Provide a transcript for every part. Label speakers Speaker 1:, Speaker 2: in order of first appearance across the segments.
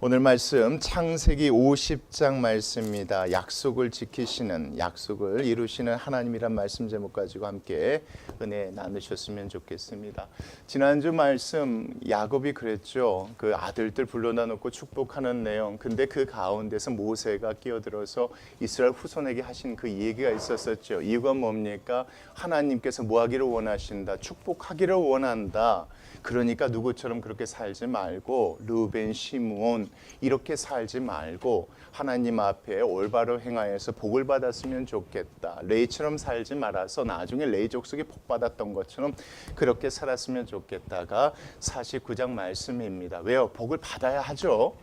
Speaker 1: 오늘 말씀 창세기 50장 말씀입니다. 약속을 지키시는, 약속을 이루시는 하나님이란 말씀 제목 가지고 함께 은혜 나누셨으면 좋겠습니다. 지난주 말씀 야곱이 그랬죠. 그 아들들 불러다 놓고 축복하는 내용. 근데 그 가운데서 모세가 끼어들어서 이스라엘 후손에게 하신 그 얘기가 있었었죠. 이유가 뭡니까? 하나님께서 뭐 하기를 원하신다. 축복하기를 원한다. 그러니까 누구처럼 그렇게 살지 말고 르우벤, 시므온 이렇게 살지 말고 하나님 앞에 올바로 행하여서 복을 받았으면 좋겠다. 레이처럼 살지 말아서 나중에 레이 족속이 복 받았던 것처럼 그렇게 살았으면 좋겠다가 49장 말씀입니다. 왜요? 복을 받아야 하죠.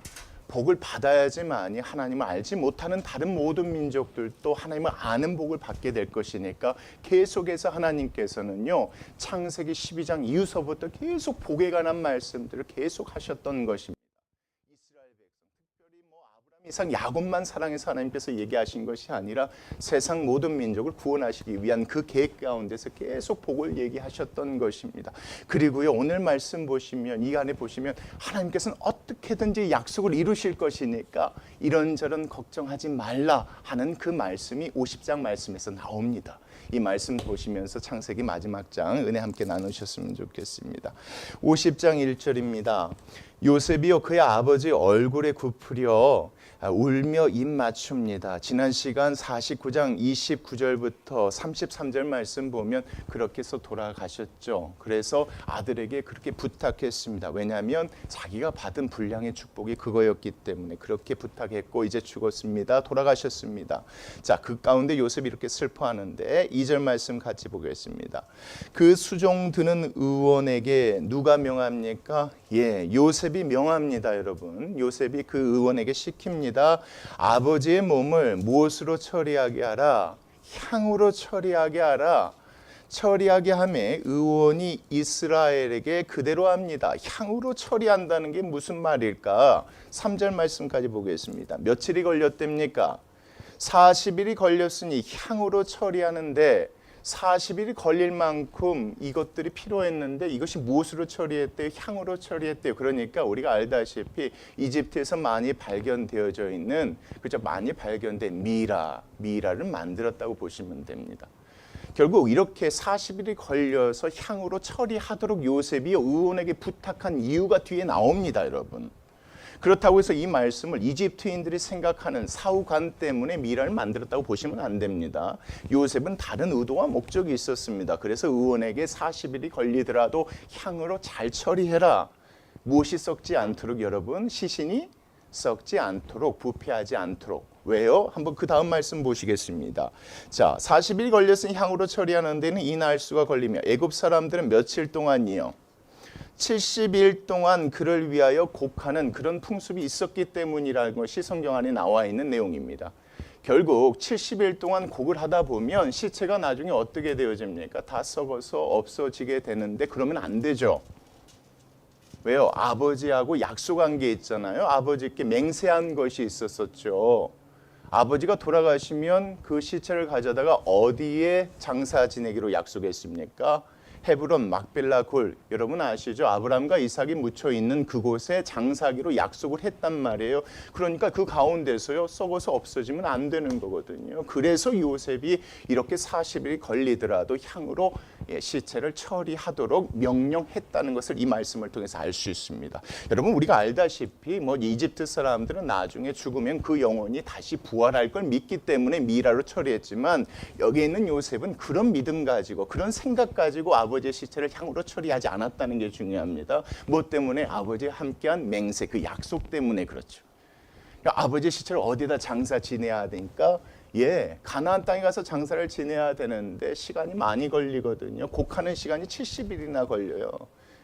Speaker 1: 복을 받아야지만이 하나님을 알지 못하는 다른 모든 민족들도 하나님을 아는 복을 받게 될 것이니까 계속해서 하나님께서는요 창세기 12장 이후서부터 계속 복에 관한 말씀들을 계속 하셨던 것입니다. 이스라엘 백성, 특별히 아브라함, 이삭, 야곱만 사랑해서 하나님께서 얘기하신 것이 아니라 세상 모든 민족을 구원하시기 위한 그 계획 가운데서 계속 복을 얘기하셨던 것입니다. 그리고요 오늘 말씀 보시면 이 안에 보시면 하나님께서는 어떻게든지 약속을 이루실 것이니까 이런저런 걱정하지 말라 하는 그 말씀이 50장 말씀에서 나옵니다. 이 말씀 보시면서 창세기 마지막 장 은혜 함께 나누셨으면 좋겠습니다. 50장 1절입니다. 요셉이요 그의 아버지 얼굴에 굽으려 울며 입 맞춥니다. 지난 시간 49장 29절부터 33절 말씀 보면 그렇게 해서 돌아가셨죠. 그래서 아들에게 그렇게 부탁했습니다. 왜냐하면 자기가 받은 분량의 축복이 그거였기 때문에 그렇게 부탁했고 이제 죽었습니다. 돌아가셨습니다. 자, 그 가운데 요셉이 이렇게 슬퍼하는데 2절 말씀 같이 보겠습니다. 그 수종 드는 의원에게 누가 명합니까? 예, 요셉이 명합니다, 여러분. 요셉이 그 의원에게 시킵니다. 아버지의 몸을 무엇으로 처리하게 하라? 향으로 처리하게 하라. 처리하게 함에 의원이 이스라엘에게 그대로 합니다. 향으로 처리한다는 게 무슨 말일까? 3절 말씀까지 보겠습니다. 며칠이 걸렸답니까? 40일이 걸렸으니 향으로 처리하는데 40일이 걸릴 만큼 이것들이 필요했는데 이것이 무엇으로 처리했대요? 향으로 처리했대요. 그러니까 우리가 알다시피 이집트에서 많이 발견되어져 있는 그죠? 많이 발견된 미라를 만들었다고 보시면 됩니다. 결국 이렇게 40일이 걸려서 향으로 처리하도록 요셉이 의원에게 부탁한 이유가 뒤에 나옵니다, 여러분. 그렇다고 해서 이 말씀을 이집트인들이 생각하는 사후관 때문에 미라를 만들었다고 보시면 안 됩니다. 요셉은 다른 의도와 목적이 있었습니다. 그래서 의원에게 40일이 걸리더라도 향으로 잘 처리해라. 무엇이 썩지 않도록 여러분? 시신이 썩지 않도록, 부패하지 않도록. 왜요? 한번 그 다음 말씀 보시겠습니다. 자, 40일 걸렸으니 향으로 처리하는 데는 이날수가 걸리며 애굽 사람들은 며칠 동안이요? 70일 동안 그를 위하여 곡하는 그런 풍습이 있었기 때문이라는 것이 성경 안에 나와 있는 내용입니다. 결국 70일 동안 곡을 하다 보면 시체가 나중에 어떻게 되어집니까? 다 썩어서 없어지게 되는데 그러면 안 되죠. 왜요? 아버지하고 약속한 게 있잖아요. 아버지께 맹세한 것이 있었었죠. 아버지가 돌아가시면 그 시체를 가져다가 어디에 장사 지내기로 약속했습니까? 헤브론 막벨라 굴, 여러분 아시죠? 아브라함과 이삭이 묻혀 있는 그곳에 장사하기로 약속을 했단 말이에요. 그러니까 그 가운데서요 썩어서 없어지면 안 되는 거거든요. 그래서 요셉이 이렇게 40일이 걸리더라도 향으로 시체를 처리하도록 명령했다는 것을 이 말씀을 통해서 알 수 있습니다. 여러분 우리가 알다시피 이집트 사람들은 나중에 죽으면 그 영혼이 다시 부활할 걸 믿기 때문에 미라로 처리했지만 여기 있는 요셉은 그런 믿음 가지고 그런 생각 가지고 아버지의 시체를 향으로 처리하지 않았다는 게 중요합니다. 뭐 때문에? 아버지와 함께한 맹세, 그 약속 때문에 그렇죠. 그러니까 아버지의 시체를 어디다 장사 지내야 되니까 가나안 땅에 가서 장사를 지내야 되는데 시간이 많이 걸리거든요. 곡하는 시간이 70일이나 걸려요.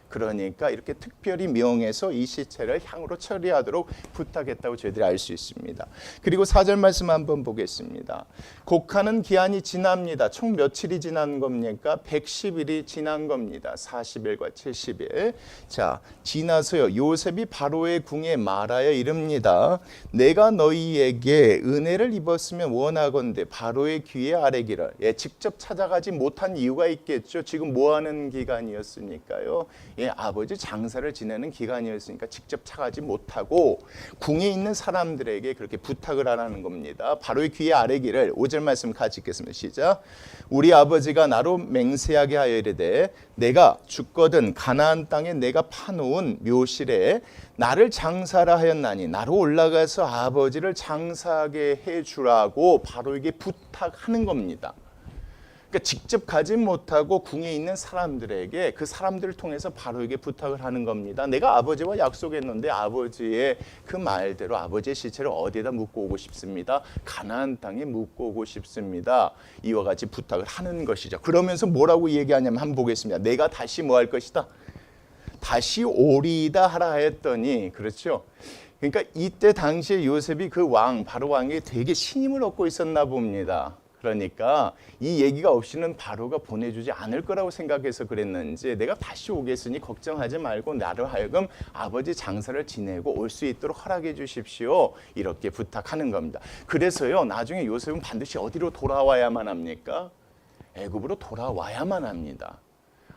Speaker 1: 그러니까 이렇게 특별히 명해서 이 시체를 향으로 처리하도록 부탁했다고 저희들이 알 수 있습니다. 그리고 4절 말씀 한번 보겠습니다. 곡하는 기한이 지납니다. 총 며칠이 지난 겁니까? 110일이 지난 겁니다. 40일과 70일. 자, 지나서요. 요셉이 바로의 궁에 말하여 이릅니다. 내가 너희에게 은혜를 입었으면 원하건대 바로의 귀에 아뢰기를. 직접 찾아가지 못한 이유가 있겠죠. 지금 뭐 하는 기간이었으니까요. 아버지 장사를 지내는 기간이었으니까 직접 차가지 못하고 궁에 있는 사람들에게 그렇게 부탁을 하라는 겁니다. 바로의 귀에 아뢰기를 5절 말씀 같이 읽겠습니다. 시작. 우리 아버지가 나로 맹세하게 하여 이르되 내가 죽거든 가나안 땅에 내가 파놓은 묘실에 나를 장사라 하였나니 나로 올라가서 아버지를 장사하게 해주라고 바로에게 부탁하는 겁니다. 그러니까 직접 가지 못하고 궁에 있는 사람들에게 그 사람들을 통해서 바로에게 부탁을 하는 겁니다. 내가 아버지와 약속했는데 아버지의 그 말대로 아버지의 시체를 어디에다 묻고 오고 싶습니다. 가나안 땅에 묻고 오고 싶습니다. 이와 같이 부탁을 하는 것이죠. 그러면서 뭐라고 얘기하냐면 한번 보겠습니다. 내가 다시 뭐 할 것이다? 다시 오리이다 하라 했더니 그렇죠. 그러니까 이때 당시에 요셉이 그 왕 바로 왕에게 되게 신임을 얻고 있었나 봅니다. 그러니까 이 얘기가 없이는 바로가 보내주지 않을 거라고 생각해서 그랬는지 내가 다시 오겠으니 걱정하지 말고 나로 하여금 아버지 장사를 지내고 올 수 있도록 허락해 주십시오. 이렇게 부탁하는 겁니다. 그래서요 나중에 요셉은 반드시 어디로 돌아와야만 합니까? 애굽으로 돌아와야만 합니다.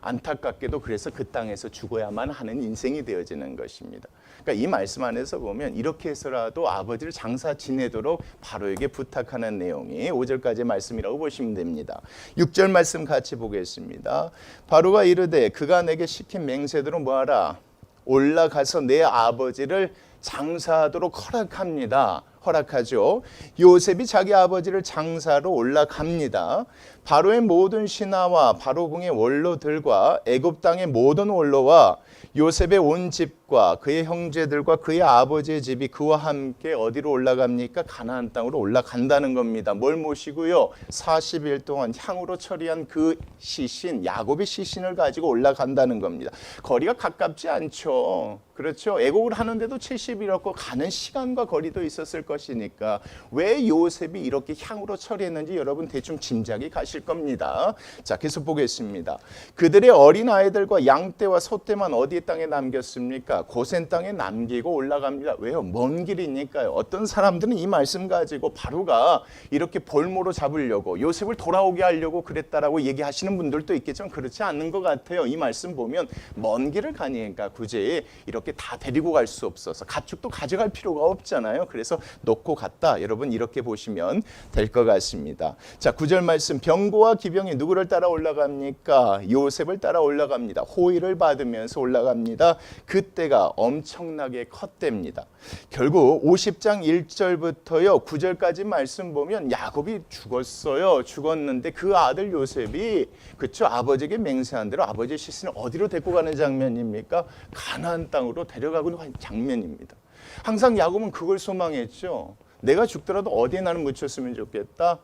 Speaker 1: 안타깝게도 그래서 그 땅에서 죽어야만 하는 인생이 되어지는 것입니다. 그러니까 이 말씀 안에서 보면 이렇게 해서라도 아버지를 장사 지내도록 바로에게 부탁하는 내용이 5절까지의 말씀이라고 보시면 됩니다. 6절 말씀 같이 보겠습니다. 바로가 이르되 그가 내게 시킨 맹세대로 뭐하라? 올라가서 내 아버지를 장사하도록 허락합니다. 허락하죠. 요셉이 자기 아버지를 장사로 올라갑니다. 바로의 모든 신하와 바로 궁의 원로들과 애굽 땅의 모든 원로와 요셉의 온 집과 그의 형제들과 그의 아버지의 집이 그와 함께 어디로 올라갑니까? 가나안 땅으로 올라간다는 겁니다. 뭘 모시고요? 40일 동안 향으로 처리한 그 시신, 야곱의 시신을 가지고 올라간다는 겁니다. 거리가 가깝지 않죠. 그렇죠. 애국을 하는데도 70일이었고 가는 시간과 거리도 있었을 것이니까 왜 요셉이 이렇게 향으로 처리했는지 여러분 대충 짐작이 가실 겁니다. 자, 계속 보겠습니다. 그들의 어린 아이들과 양떼와 소떼만 어디 땅에 남겼습니까? 고센 땅에 남기고 올라갑니다. 왜요? 먼 길이니까요. 어떤 사람들은 이 말씀 가지고 바로가 이렇게 볼모로 잡으려고 요셉을 돌아오게 하려고 그랬다라고 얘기하시는 분들도 있겠지만 그렇지 않는 것 같아요. 이 말씀 보면 먼 길을 가니까 굳이 이렇게 다 데리고 갈 수 없어서 가축도 가져갈 필요가 없잖아요. 그래서 놓고 갔다. 여러분 이렇게 보시면 될 것 같습니다. 자, 9절 말씀. 병거와 기병이 누구를 따라 올라갑니까? 요셉을 따라 올라갑니다. 호의를 받으면서 올라갑니다. 그때가 엄청나게 컸답니다. 결국 50장 1절부터요 9절까지 말씀 보면 야곱이 죽었어요. 죽었는데 그 아들 요셉이 그쵸 아버지에게 맹세한 대로 아버지의 시신을 어디로 데리고 가는 장면입니까? 가나안 땅으로 데려가고 하는 장면입니다. 항상 야곱은 그걸 소망했죠. 내가 죽더라도 어디에 나는 묻혔으면 좋겠다.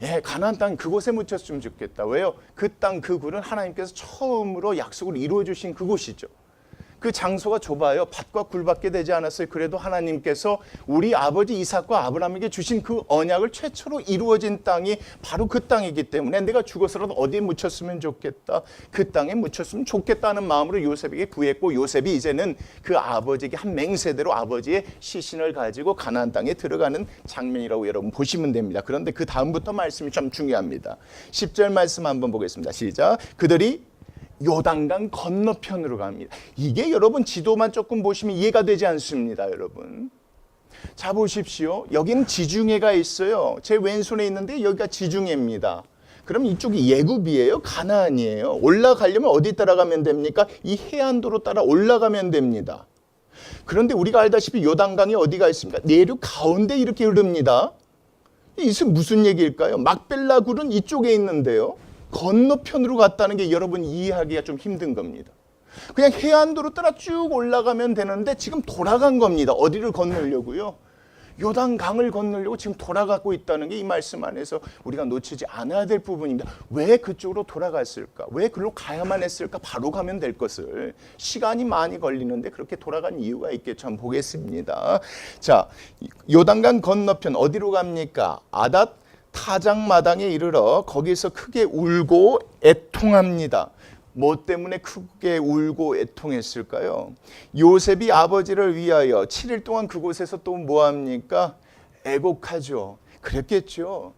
Speaker 1: 예, 가나안 땅 그곳에 묻혔으면 좋겠다. 왜요? 그 땅 그 굴은 하나님께서 처음으로 약속을 이루어 주신 그곳이죠. 그 장소가 좁아요. 밭과 굴밖에 되지 않았어요. 그래도 하나님께서 우리 아버지 이삭과 아브라함에게 주신 그 언약을 최초로 이루어진 땅이 바로 그 땅이기 때문에 내가 죽어서라도 어디에 묻혔으면 좋겠다. 그 땅에 묻혔으면 좋겠다는 마음으로 요셉에게 구했고 요셉이 이제는 그 아버지에게 한 맹세대로 아버지의 시신을 가지고 가나안 땅에 들어가는 장면이라고 여러분 보시면 됩니다. 그런데 그 다음부터 말씀이 참 중요합니다. 10절 말씀 한번 보겠습니다. 시작. 그들이 요단강 건너편으로 갑니다. 이게 여러분 지도만 조금 보시면 이해가 되지 않습니다. 여러분. 자 보십시오. 여기는 지중해가 있어요. 제 왼손에 있는데 여기가 지중해입니다. 그럼 이쪽이 예굽이에요? 가나안이에요? 올라가려면 어디 따라가면 됩니까? 이 해안도로 따라 올라가면 됩니다. 그런데 우리가 알다시피 요단강이 어디가 있습니까? 내륙 가운데 이렇게 흐릅니다. 이게 무슨 얘기일까요? 막벨라 굴은 이쪽에 있는데요. 건너편으로 갔다는 게 여러분 이해하기가 좀 힘든 겁니다. 그냥 해안도로 따라 쭉 올라가면 되는데 지금 돌아간 겁니다. 어디를 건너려고요? 요단강을 건너려고 지금 돌아가고 있다는 게 이 말씀 안에서 우리가 놓치지 않아야 될 부분입니다. 왜 그쪽으로 돌아갔을까? 왜 그로 가야만 했을까? 바로 가면 될 것을. 시간이 많이 걸리는데 그렇게 돌아간 이유가 있겠죠. 한번 보겠습니다. 자, 요단강 건너편 어디로 갑니까? 아닷 타작마당에 이르러 거기서 크게 울고 애통합니다. 뭐 때문에 크게 울고 애통했을까요? 요셉이 아버지를 위하여 7일 동안 그곳에서 또 뭐합니까? 애곡하죠. 그랬겠죠.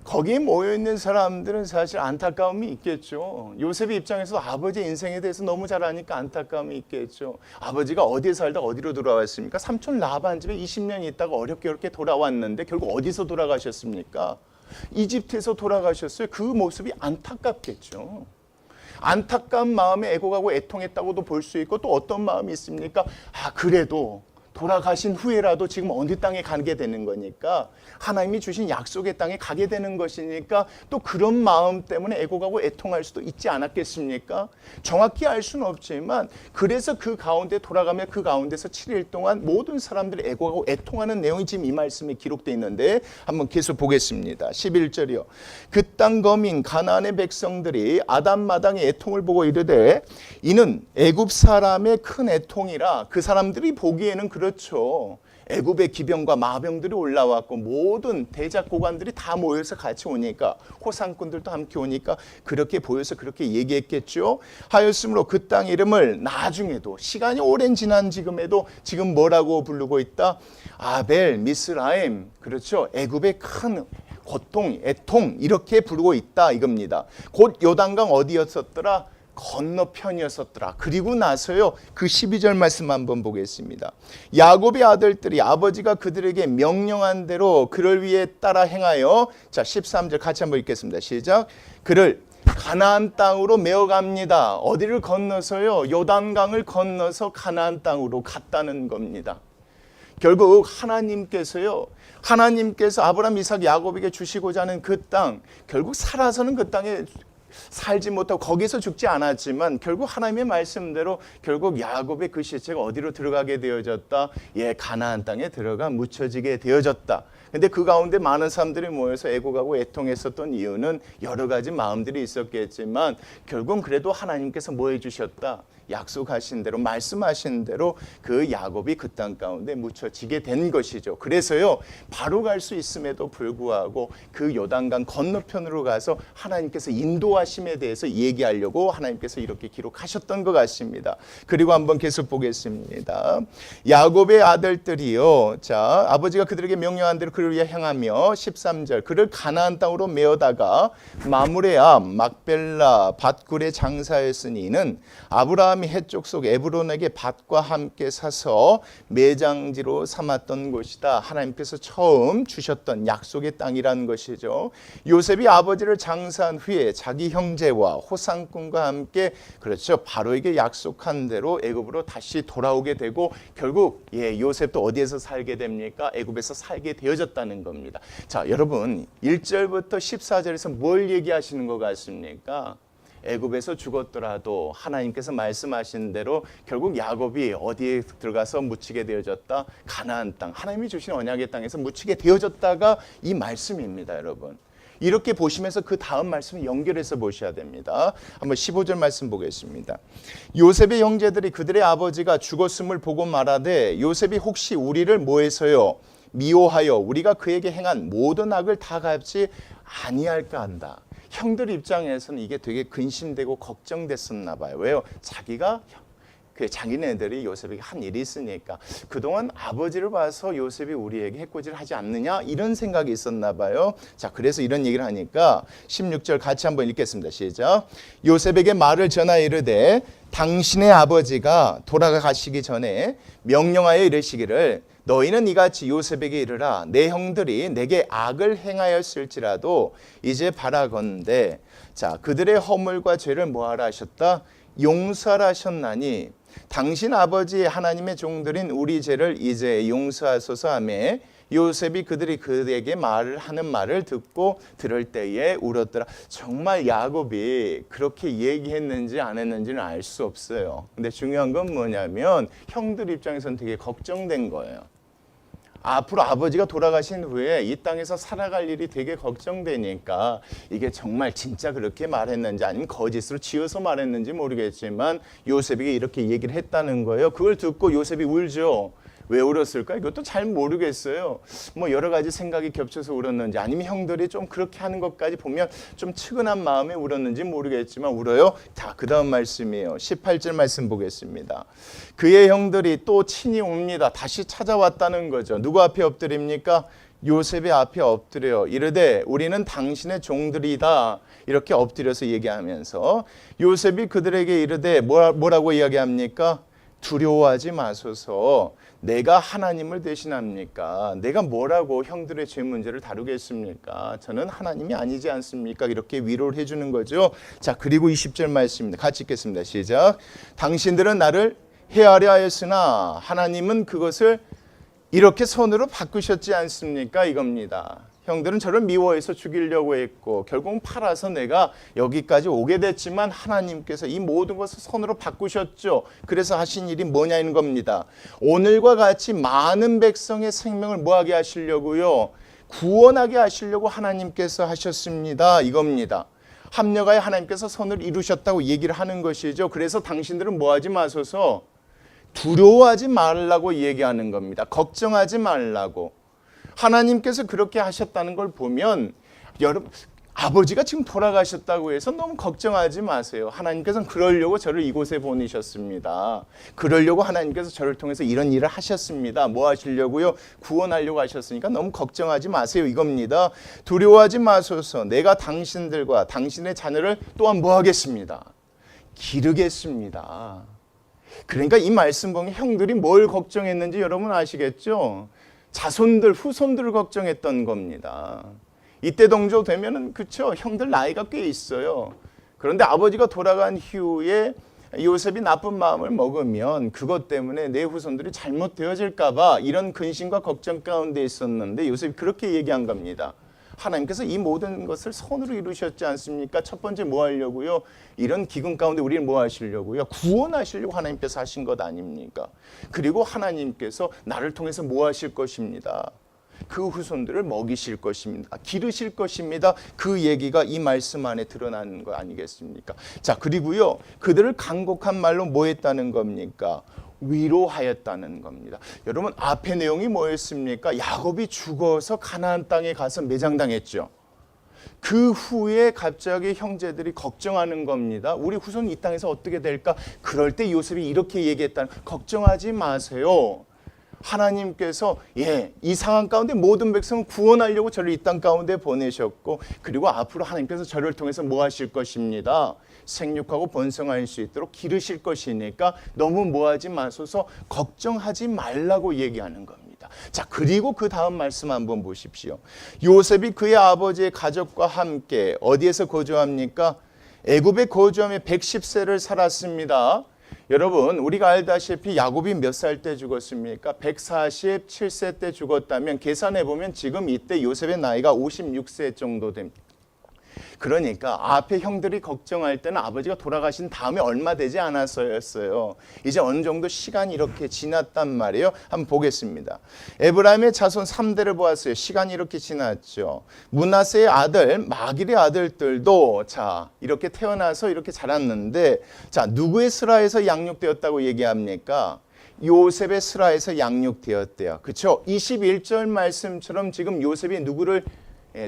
Speaker 1: 거기에 모여있는 사람들은 사실 안타까움이 있겠죠. 요셉의 입장에서 아버지 인생에 대해서 너무 잘 아니까 안타까움이 있겠죠. 아버지가 어디에 살다 어디로 돌아왔습니까? 삼촌 라반 집에 20년 있다가 어렵게 돌아왔는데 결국 어디서 돌아가셨습니까? 이집트에서 돌아가셨어요. 그 모습이 안타깝겠죠. 안타까운 마음에 애곡하고 애통했다고도 볼 수 있고, 또 어떤 마음이 있습니까? 그래도 돌아가신 후에라도 지금 어느 땅에 가게 되는 거니까, 하나님이 주신 약속의 땅에 가게 되는 것이니까 또 그런 마음 때문에 애곡하고 애통할 수도 있지 않았겠습니까? 정확히 알 수는 없지만 그래서 그 가운데 돌아가며 그 가운데서 7일 동안 모든 사람들이 애곡하고 애통하는 내용이 지금 이 말씀에 기록되어 있는데 한번 계속 보겠습니다. 11절이요. 그 땅 거민 가나안의 백성들이 아담마당의 애통을 보고 이르되 이는 애굽 사람의 큰 애통이라. 그 사람들이 보기에는 그렇죠. 애굽의 기병과 마병들이 올라왔고 모든 대작고관들이 다 모여서 같이 오니까, 호상꾼들도 함께 오니까 그렇게 보여서 그렇게 얘기했겠죠. 하였으므로 그 땅 이름을 나중에도 시간이 오랜 지난 지금에도 지금 뭐라고 부르고 있다? 아벨 미스라임, 그렇죠. 애굽의 큰 고통, 애통, 이렇게 부르고 있다 이겁니다. 곧 요단강 어디였었더라? 건너편이었었더라. 그리고 나서요, 그 12절 말씀 한번 보겠습니다. 야곱의 아들들이 아버지가 그들에게 명령한 대로 그를 위해 따라 행하여, 자 13절 같이 한번 읽겠습니다. 시작. 그를 가나안 땅으로 메어갑니다. 어디를 건너서요? 요단강을 건너서 가나안 땅으로 갔다는 겁니다. 결국 하나님께서 아브라함, 이삭, 야곱에게 주시고자 하는 그 땅, 결국 살아서는 그 땅에 살지 못하고 거기서 죽지 않았지만 결국 하나님의 말씀대로 결국 야곱의 그 시체가 어디로 들어가게 되어졌다? 가나안 땅에 들어가 묻혀지게 되어졌다. 근데 그 가운데 많은 사람들이 모여서 애곡하고 애통했었던 이유는 여러 가지 마음들이 있었겠지만 결국은 그래도 하나님께서 뭐 해주셨다? 약속하신 대로, 말씀하신 대로 그 야곱이 그 땅 가운데 묻혀지게 된 것이죠. 그래서요, 바로 갈 수 있음에도 불구하고 그 요단강 건너편으로 가서 하나님께서 인도하심에 대해서 얘기하려고 하나님께서 이렇게 기록하셨던 것 같습니다. 그리고 한번 계속 보겠습니다. 야곱의 아들들이요, 자 아버지가 그들에게 명령한 대로 그를 위해 행하며, 13절 그를 가나안 땅으로 메어다가 마므레 암 막벨라 밭굴에 장사했으니 이는 아브라함이 해쪽 속 에브론에게 밭과 함께 사서 매장지로 삼았던 곳이다. 하나님께서 처음 주셨던 약속의 땅이라는 것이죠. 요셉이 아버지를 장사한 후에 자기 형제와 호상꾼과 함께, 그렇죠, 바로에게 약속한 대로 애굽으로 다시 돌아오게 되고 결국 요셉도 어디에서 살게 됩니까? 애굽에서 살게 되어졌다는 겁니다. 자, 여러분 1절부터 14절에서 뭘 얘기하시는 것 같습니까? 애굽에서 죽었더라도 하나님께서 말씀하신 대로 결국 야곱이 어디에 들어가서 묻히게 되어졌다? 가나안 땅, 하나님이 주신 언약의 땅에서 묻히게 되어졌다가 이 말씀입니다. 여러분, 이렇게 보시면서 그 다음 말씀을 연결해서 보셔야 됩니다. 한번 15절 말씀 보겠습니다. 요셉의 형제들이 그들의 아버지가 죽었음을 보고 말하되 요셉이 혹시 우리를 뭐해서요? 미워하여 우리가 그에게 행한 모든 악을 다 갚지 아니할까 한다. 형들 입장에서는 이게 되게 근심되고 걱정됐었나 봐요. 왜요? 자기네들이 요셉에게 한 일이 있으니까 그동안 아버지를 봐서 요셉이 우리에게 해코지를 하지 않느냐, 이런 생각이 있었나 봐요. 자, 그래서 이런 얘기를 하니까 16절 같이 한번 읽겠습니다. 시작. 요셉에게 말을 전하 이르되 당신의 아버지가 돌아가시기 전에 명령하여 이르시기를 너희는 이같이 요셉에게 이르라. 내 형들이 내게 악을 행하였을지라도 이제 바라건대, 자 그들의 허물과 죄를 뭐하라 하셨다? 용서하라 하셨나니 당신 아버지 하나님의 종들인 우리 죄를 이제 용서하소서 하며 요셉이 그들이 그에게 하는 말을 듣고 들을 때에 울었더라. 정말 야곱이 그렇게 얘기했는지 안 했는지는 알 수 없어요. 근데 중요한 건 뭐냐면 형들 입장에서는 되게 걱정된 거예요. 앞으로 아버지가 돌아가신 후에 이 땅에서 살아갈 일이 되게 걱정되니까 이게 정말 진짜 그렇게 말했는지 아니면 거짓으로 지어서 말했는지 모르겠지만 요셉에게 이렇게 얘기를 했다는 거예요. 그걸 듣고 요셉이 울죠. 왜 울었을까? 이것도 잘 모르겠어요. 뭐 여러 가지 생각이 겹쳐서 울었는지 아니면 형들이 좀 그렇게 하는 것까지 보면 좀 측은한 마음에 울었는지 모르겠지만 울어요. 자, 그 다음 말씀이에요. 18절 말씀 보겠습니다. 그의 형들이 또 친히 옵니다. 다시 찾아왔다는 거죠. 누구 앞에 엎드립니까? 요셉의 앞에 엎드려 이르되 우리는 당신의 종들이다. 이렇게 엎드려서 얘기하면서 요셉이 그들에게 이르되 뭐라고 이야기합니까? 두려워하지 마소서. 내가 하나님을 대신합니까? 내가 뭐라고 형들의 죄 문제를 다루겠습니까? 저는 하나님이 아니지 않습니까? 이렇게 위로를 해주는 거죠. 자, 그리고 20절 말씀입니다. 같이 읽겠습니다. 시작. 당신들은 나를 해하려 하였으나 하나님은 그것을 이렇게 손으로 바꾸셨지 않습니까? 이겁니다. 형들은 저를 미워해서 죽이려고 했고 결국은 팔아서 내가 여기까지 오게 됐지만 하나님께서 이 모든 것을 손으로 바꾸셨죠. 그래서 하신 일이 뭐냐는 겁니다. 오늘과 같이 많은 백성의 생명을 뭐하게 하시려고요? 구원하게 하시려고 하나님께서 하셨습니다. 이겁니다. 합력하여 하나님께서 선을 이루셨다고 얘기를 하는 것이죠. 그래서 당신들은 뭐하지 마소서, 두려워하지 말라고 얘기하는 겁니다. 걱정하지 말라고. 하나님께서 그렇게 하셨다는 걸 보면 여러분 아버지가 지금 돌아가셨다고 해서 너무 걱정하지 마세요. 하나님께서는 그러려고 저를 이곳에 보내셨습니다. 그러려고 하나님께서 저를 통해서 이런 일을 하셨습니다. 뭐 하시려고요? 구원하려고 하셨으니까 너무 걱정하지 마세요. 이겁니다. 두려워하지 마소서. 내가 당신들과 당신의 자녀를 또한 뭐 하겠습니다? 기르겠습니다. 그러니까 이 말씀 보면 형들이 뭘 걱정했는지 여러분 아시겠죠? 자손들, 후손들을 걱정했던 겁니다. 이때 동조 되면은 그쵸, 형들 나이가 꽤 있어요. 그런데 아버지가 돌아간 후에 요셉이 나쁜 마음을 먹으면 그것 때문에 내 후손들이 잘못되어질까봐 이런 근심과 걱정 가운데 있었는데 요셉이 그렇게 얘기한 겁니다. 하나님께서 이 모든 것을 손으로 이루셨지 않습니까? 첫 번째 뭐 하려고요? 이런 기근 가운데 우리를 뭐 하시려고요? 구원하시려고 하나님께서 하신 것 아닙니까? 그리고 하나님께서 나를 통해서 뭐 하실 것입니다. 그 후손들을 먹이실 것입니다. 기르실 것입니다. 그 얘기가 이 말씀 안에 드러나는 거 아니겠습니까? 자, 그리고요, 그들을 간곡한 말로 뭐 했다는 겁니까? 위로하였다는 겁니다. 여러분, 앞의 내용이 뭐였습니까? 야곱이 죽어서 가나안 땅에 가서 매장당했죠. 그 후에 갑자기 형제들이 걱정하는 겁니다. 우리 후손 이 땅에서 어떻게 될까? 그럴 때 요셉이 이렇게 얘기했다는, 걱정하지 마세요. 하나님께서 이 상황 가운데 모든 백성을 구원하려고 저를 이 땅 가운데 보내셨고, 그리고 앞으로 하나님께서 저를 통해서 뭐 하실 것입니다. 생육하고 번성할 수 있도록 기르실 것이니까 너무 뭐하지 마소서, 걱정하지 말라고 얘기하는 겁니다. 자, 그리고 그 다음 말씀 한번 보십시오. 요셉이 그의 아버지의 가족과 함께 어디에서 거주합니까? 애굽에 거주하며 110세를 살았습니다. 여러분, 우리가 알다시피 야곱이 몇 살 때 죽었습니까? 147세 때 죽었다면 계산해 보면 지금 이때 요셉의 나이가 56세 정도 됩니다. 그러니까 앞에 형들이 걱정할 때는 아버지가 돌아가신 다음에 얼마 되지 않았어요. 이제 어느 정도 시간이 이렇게 지났단 말이에요. 한번 보겠습니다. 에브라임의 자손 3대를 보았어요. 시간이 이렇게 지났죠. 므낫세의 아들, 마길의 아들들도 자, 이렇게 태어나서 이렇게 자랐는데, 자, 누구의 스라에서 양육되었다고 얘기합니까? 요셉의 스라에서 양육되었대요. 그렇죠? 21절 말씀처럼 지금 요셉이 누구를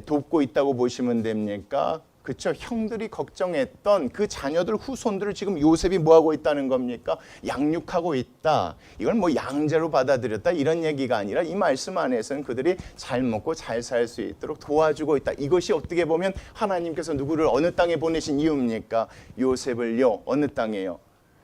Speaker 1: 돕고 있다고 보시면 됩니까? 그렇죠? 형들이 걱정했던 그 자녀들, 후손들을 지금 요셉이 뭐하고 있다는 겁니까? 양육하고 있다. 이걸 뭐 양자로 받아들였다 이런 얘기가 아니라 이 말씀 안에서는 그들이 잘 먹고 잘 살 수 있도록 도와주고 있다. 이것이 어떻게 보면 하나님께서 누구를 어느 땅에 보내신 이유입니까? 요셉을요. 어느 땅에요?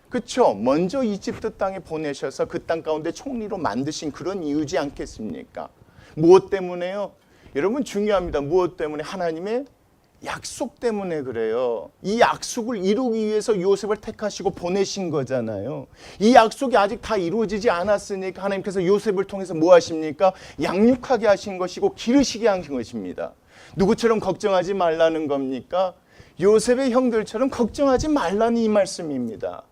Speaker 1: 그렇죠? 먼저 이집트 땅에 보내셔서 그 땅 가운데 총리로 만드신 그런 이유지 않겠습니까? 무엇 때문에요? 여러분, 중요합니다. 무엇 때문에? 하나님의 약속 때문에 그래요. 이 약속을 이루기 위해서 요셉을 택하시고 보내신 거잖아요. 이 약속이 아직 다 이루어지지 않았으니까 하나님께서 요셉을 통해서 뭐 하십니까? 양육하게 하신 것이고 기르시게 하신 것입니다. 누구처럼 걱정하지 말라는 겁니까? 요셉의 형들처럼 걱정하지 말라는 이 말씀입니다.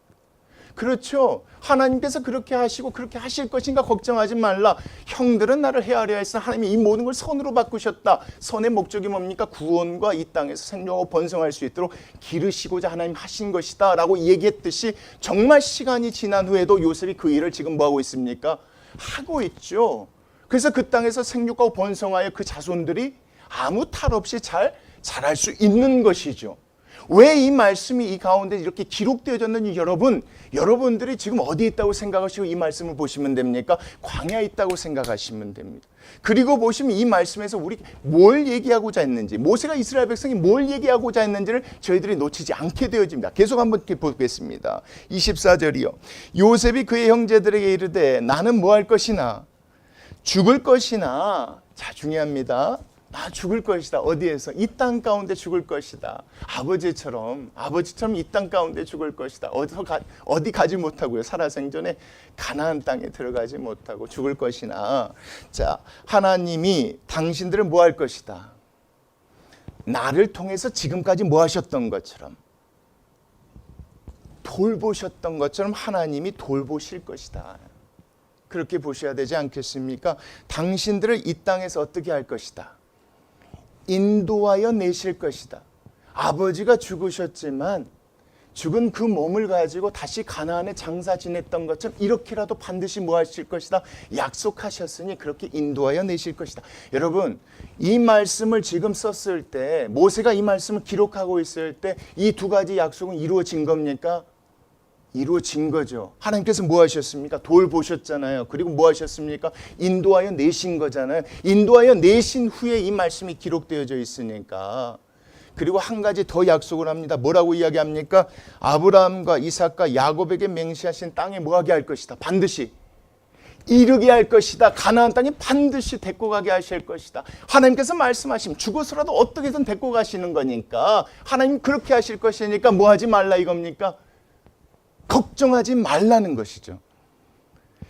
Speaker 1: 그렇죠. 하나님께서 그렇게 하시고 그렇게 하실 것인가 걱정하지 말라. 형들은 나를 헤아려 했으나 하나님이 이 모든 걸 선으로 바꾸셨다. 선의 목적이 뭡니까? 구원과 이 땅에서 생명하고 번성할 수 있도록 기르시고자 하나님 하신 것이다 라고 얘기했듯이 정말 시간이 지난 후에도 요셉이 그 일을 지금 뭐하고 있습니까? 하고 있죠. 그래서 그 땅에서 생육하고 번성하여 그 자손들이 아무 탈 없이 잘 자랄 수 있는 것이죠. 왜 이 말씀이 이 가운데 이렇게 기록되어졌는지 여러분들이 지금 어디에 있다고 생각하시고 이 말씀을 보시면 됩니까? 광야에 있다고 생각하시면 됩니다. 그리고 보시면 이 말씀에서 우리 뭘 얘기하고자 했는지, 모세가 이스라엘 백성이 뭘 얘기하고자 했는지를 저희들이 놓치지 않게 되어집니다. 계속 한번 보겠습니다. 24절이요. 요셉이 그의 형제들에게 이르되 나는 뭐 할 것이나 죽을 것이나, 자 중요합니다. 나 죽을 것이다. 어디에서? 이 땅 가운데 죽을 것이다. 아버지처럼 이 땅 가운데 죽을 것이다. 어디 가지 못하고요. 살아생전에 가나안 땅에 들어가지 못하고 죽을 것이나, 자 하나님이 당신들은 뭐 할 것이다. 나를 통해서 지금까지 뭐 하셨던 것처럼, 돌보셨던 것처럼 하나님이 돌보실 것이다. 그렇게 보셔야 되지 않겠습니까? 당신들을 이 땅에서 어떻게 할 것이다. 인도하여 내실 것이다. 아버지가 죽으셨지만 죽은 그 몸을 가지고 다시 가나안에 장사 지냈던 것처럼 이렇게라도 반드시 뭐 하실 것이다. 약속하셨으니 그렇게 인도하여 내실 것이다. 여러분, 이 말씀을 지금 썼을 때, 모세가 이 말씀을 기록하고 있을 때 이 두 가지 약속은 이루어진 겁니까? 이루어진 거죠. 하나님께서 뭐 하셨습니까? 돌보셨잖아요. 그리고 뭐 하셨습니까? 인도하여 내신 거잖아요. 인도하여 내신 후에 이 말씀이 기록되어져 있으니까. 그리고 한 가지 더 약속을 합니다. 뭐라고 이야기합니까? 아브라함과 이삭과 야곱에게 맹세하신 땅에 뭐하게 할 것이다. 반드시 이르게 할 것이다. 가나안 땅에 반드시 데리고 가게 하실 것이다. 하나님께서 말씀하시면 죽어서라도 어떻게든 데리고 가시는 거니까, 하나님 그렇게 하실 것이니까 뭐 하지 말라 이겁니까? 걱정하지 말라는 것이죠.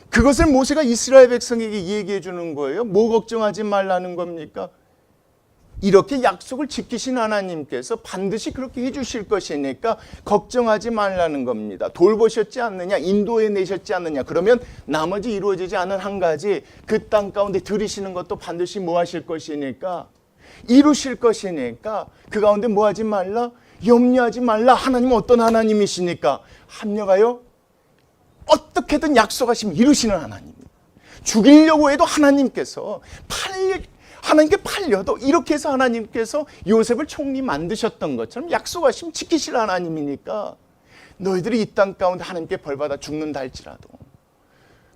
Speaker 1: 그것을 모세가 이스라엘 백성에게 얘기해 주는 거예요. 뭐 걱정하지 말라는 겁니까? 이렇게 약속을 지키신 하나님께서 반드시 그렇게 해 주실 것이니까 걱정하지 말라는 겁니다. 돌보셨지 않느냐, 인도해 내셨지 않느냐. 그러면 나머지 이루어지지 않은 한 가지, 그 땅 가운데 들이시는 것도 반드시 뭐 하실 것이니까, 이루실 것이니까 그 가운데 뭐 하지 말라? 염려하지 말라. 하나님은 어떤 하나님이시니까? 합력하여 어떻게든 약속하시면 이루시는 하나님입니다. 죽이려고 해도 하나님께 팔려도 이렇게 해서 하나님께서 요셉을 총리 만드셨던 것처럼 약속하시면 지키실 하나님이니까, 너희들이 이 땅 가운데 하나님께 벌받아 죽는다 할지라도,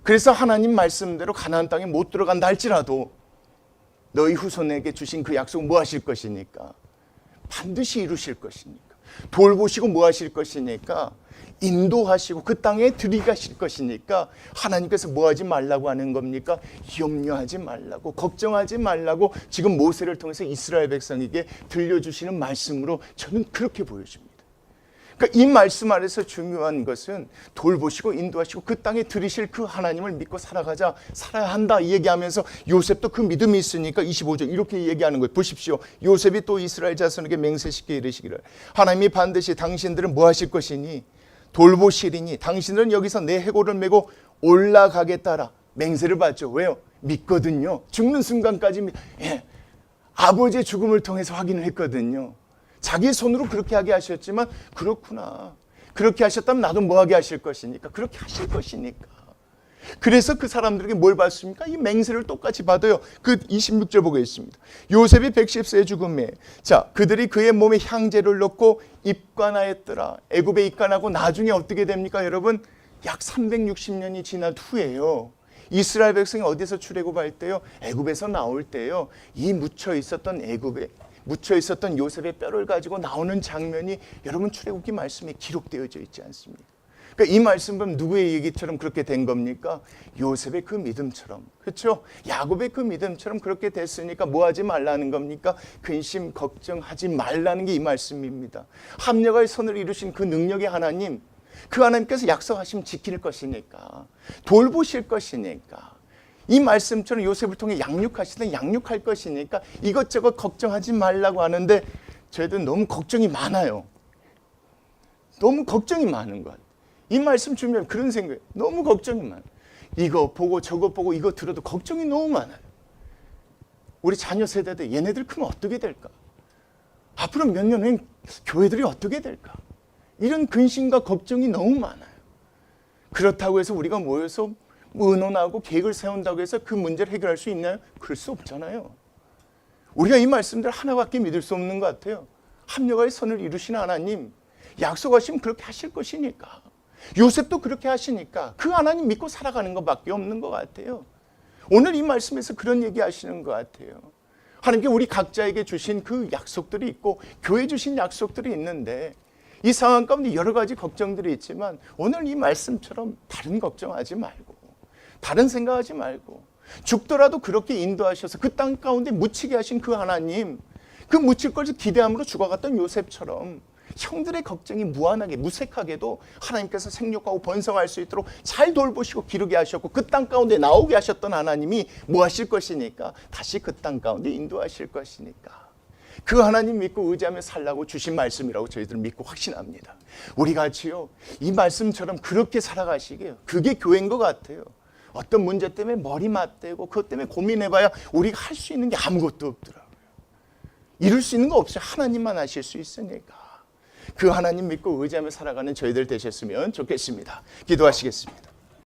Speaker 1: 그래서 하나님 말씀대로 가나안 땅에 못 들어간다 할지라도 너희 후손에게 주신 그 약속은 뭐 하실 것이니까? 반드시 이루실 것이니까. 돌보시고 뭐 하실 것이니까? 인도하시고 그 땅에 들이가실 것이니까 하나님께서 뭐 하지 말라고 하는 겁니까? 염려하지 말라고, 걱정하지 말라고 지금 모세를 통해서 이스라엘 백성에게 들려주시는 말씀으로 저는 그렇게 보여집니다. 그러니까 이 말씀 아래서 중요한 것은 돌보시고 인도하시고 그 땅에 들이실 그 하나님을 믿고 살아야 한다 이 얘기하면서, 요셉도 그 믿음이 있으니까 25절 이렇게 얘기하는 거예요. 보십시오. 요셉이 또 이스라엘 자손에게 맹세시켜 이르시기를, 하나님이 반드시 당신들은 뭐 하실 것이니 돌보시리니 당신들은 여기서 내 해골을 메고 올라가겠다라 맹세를 받죠. 왜요? 믿거든요. 죽는 순간까지 아버지의 죽음을 통해서 확인을 했거든요. 자기 손으로 그렇게 하게 하셨지만, 그렇구나, 그렇게 하셨다면 나도 뭐 하게 하실 것이니까, 그렇게 하실 것이니까. 그래서 그 사람들에게 뭘 받습니까? 이 맹세를 똑같이 받아요. 그 26절 보겠습니다. 요셉이 110세에 죽음에, 자 그들이 그의 몸에 향제를 넣고 입관하였더라. 애굽에 입관하고 나중에 어떻게 됩니까 여러분? 약 360년이 지난 후에요. 이스라엘 백성이 어디서 출애굽할 때요? 애굽에서 나올 때요. 이 묻혀 있었던 요셉의 뼈를 가지고 나오는 장면이 여러분 출애굽기 말씀에 기록되어져 있지 않습니까? 그러니까 이 말씀 보면 누구의 얘기처럼 그렇게 된 겁니까? 요셉의 그 믿음처럼, 그렇죠? 야곱의 그 믿음처럼 그렇게 됐으니까 뭐 하지 말라는 겁니까? 근심 걱정하지 말라는 게 이 말씀입니다. 합력의 선을 이루신 그 능력의 하나님, 그 하나님께서 약속하시면 지킬 것이니까, 돌보실 것이니까, 이 말씀처럼 요셉을 통해 양육하시든 양육할 것이니까 이것저것 걱정하지 말라고 하는데, 저희들은 너무 걱정이 많아요. 너무 걱정이 많은 것 같아요. 이 말씀 주면 그런 생각이에요. 너무 걱정이 많아요. 이거 보고 저거 보고 이거 들어도 걱정이 너무 많아요. 우리 자녀 세대들, 얘네들 크면 어떻게 될까? 앞으로 몇 년 후엔 교회들이 어떻게 될까? 이런 근심과 걱정이 너무 많아요. 그렇다고 해서 우리가 모여서 의논하고 계획을 세운다고 해서 그 문제를 해결할 수 있나요? 그럴 수 없잖아요. 우리가 이 말씀들 하나밖에 믿을 수 없는 것 같아요. 합력하여 선을 이루시는 하나님, 약속하시면 그렇게 하실 것이니까, 요셉도 그렇게 하시니까 그 하나님 믿고 살아가는 것밖에 없는 것 같아요. 오늘 이 말씀에서 그런 얘기 하시는 것 같아요. 하나님께 우리 각자에게 주신 그 약속들이 있고 교회 주신 약속들이 있는데 이 상황 가운데 여러 가지 걱정들이 있지만 오늘 이 말씀처럼 다른 걱정하지 말고, 다른 생각하지 말고, 죽더라도 그렇게 인도하셔서 그 땅 가운데 묻히게 하신 그 하나님, 그 묻힐 것을 기대함으로 죽어갔던 요셉처럼 형들의 걱정이 무한하게 무색하게도 하나님께서 생육하고 번성할 수 있도록 잘 돌보시고 기르게 하셨고 그 땅 가운데 나오게 하셨던 하나님이 뭐 하실 것이니까 다시 그 땅 가운데 인도하실 것이니까 그 하나님 믿고 의지하며 살라고 주신 말씀이라고 저희들은 믿고 확신합니다. 우리 같이요, 이 말씀처럼 그렇게 살아가시게요. 그게 교회인 것 같아요. 어떤 문제 때문에 머리 맞대고 그것 때문에 고민해봐야 우리가 할 수 있는 게 아무것도 없더라고요. 이룰 수 있는 거 없어요. 하나님만 하실 수 있으니까. 그 하나님 믿고 의지하며 살아가는 저희들 되셨으면 좋겠습니다. 기도하시겠습니다.